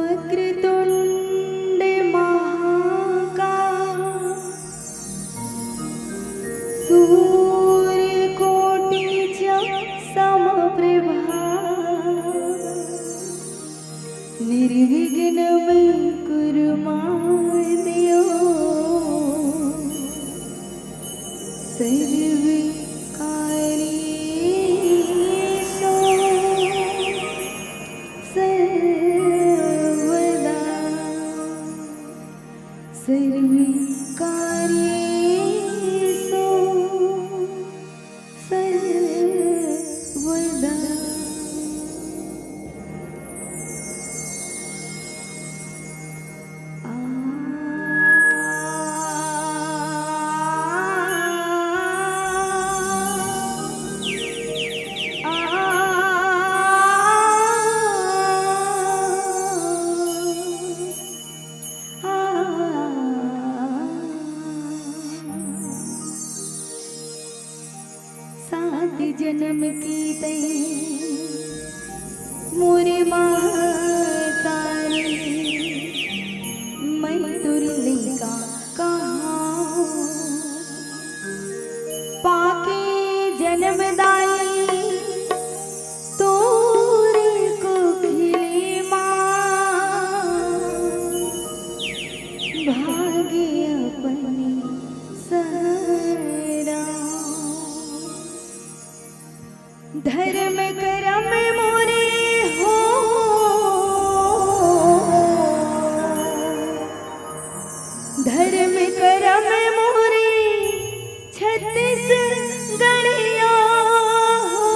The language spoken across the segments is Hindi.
वक्रतुंड महाकाय सूर्यकोटिच्या समप्रभा निर्विघ्नं कुरु देव सर्वकार्येषु सर्वदा सर्वकार्येषु सर्वदा। सात जन्म की तई मोरे महतारी मैं दुर्ले का कहाँ पाके जन्मदाई तोरे को खिले माँ भाग्य अपनी सहरा धर्म करम मोरे हो धर्म करम मोरे छत्तीस गणिया हो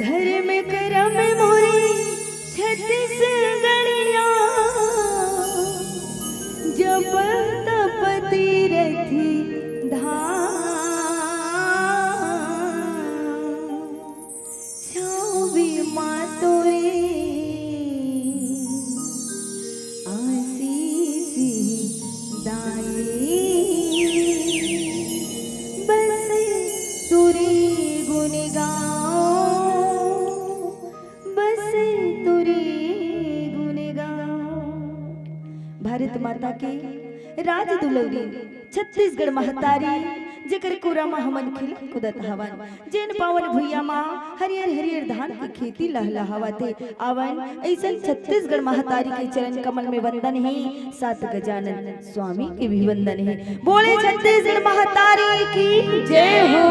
धर्म करम मोरे छत्तीस गणिया जब तप तीरथी छावी मातोरे आशीषी दाए बस तुरे गुण गाओ बस तुरे गुण गाओ। भारत माता के राज दुलौरी छत्तीसगढ़ महतारी जेकर कुरा मा हमन खिल कुदत हवन जेन पावन भुइया मा हरियर हरियर धान की खेती लहलहावते आवन ऐसन छत्तीसगढ़ महतारी के चरण कमल में वंदन है। सात गजानन स्वामी के भी वंदन है। बोले छत्तीसगढ़ महतारी की जय हो।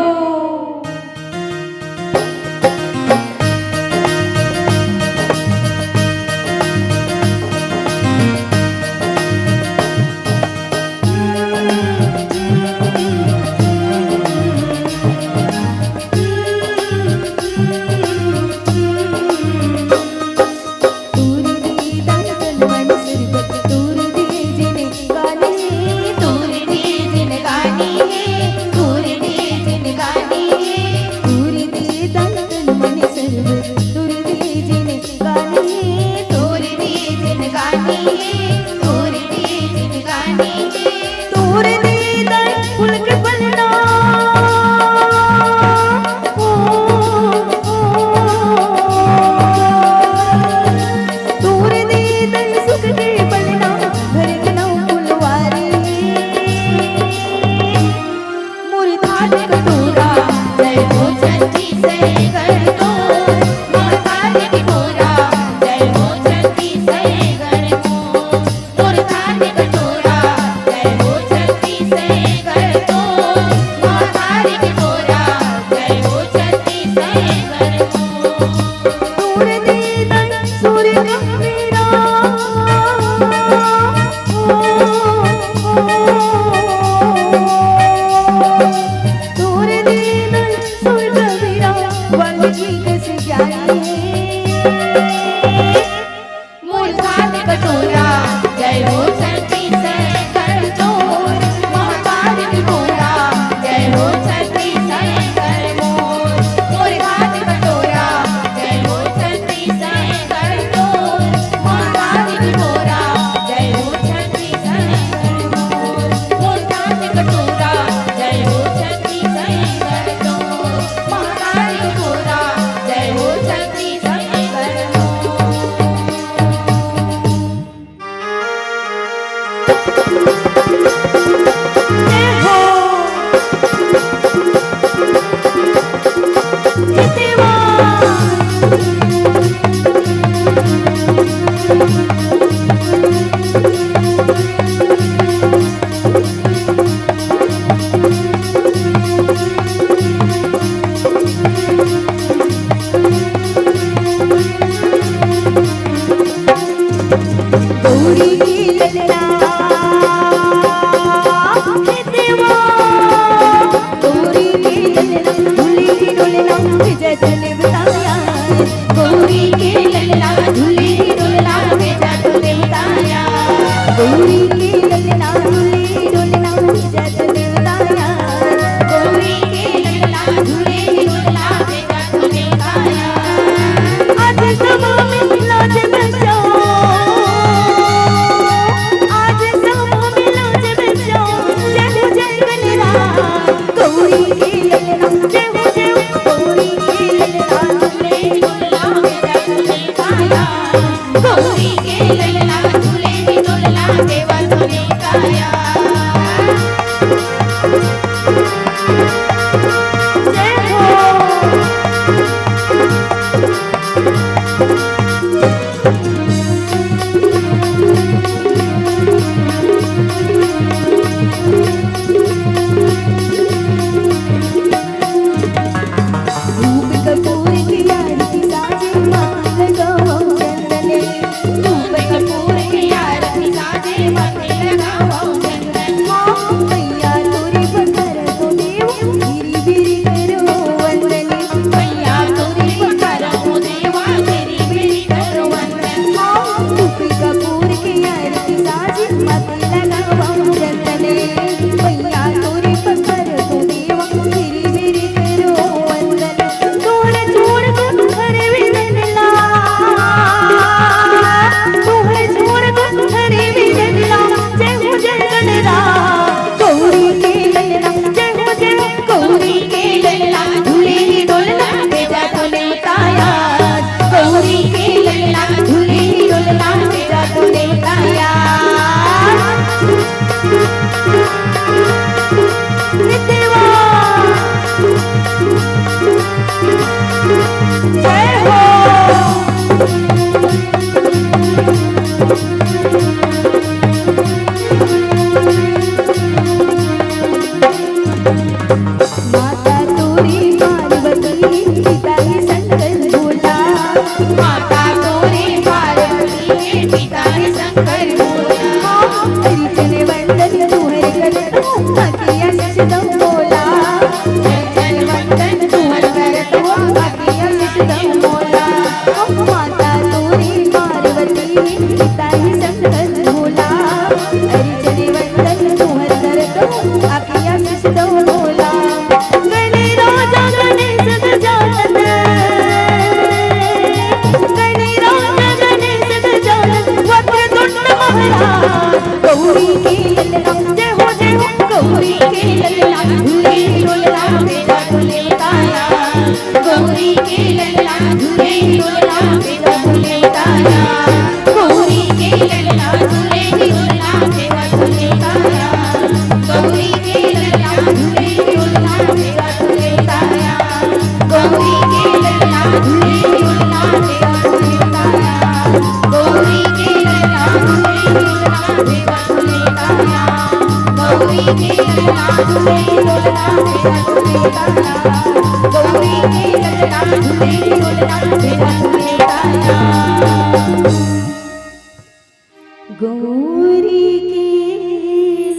गौरी की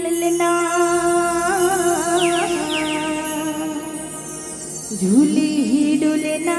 ललना झूली ही डुलना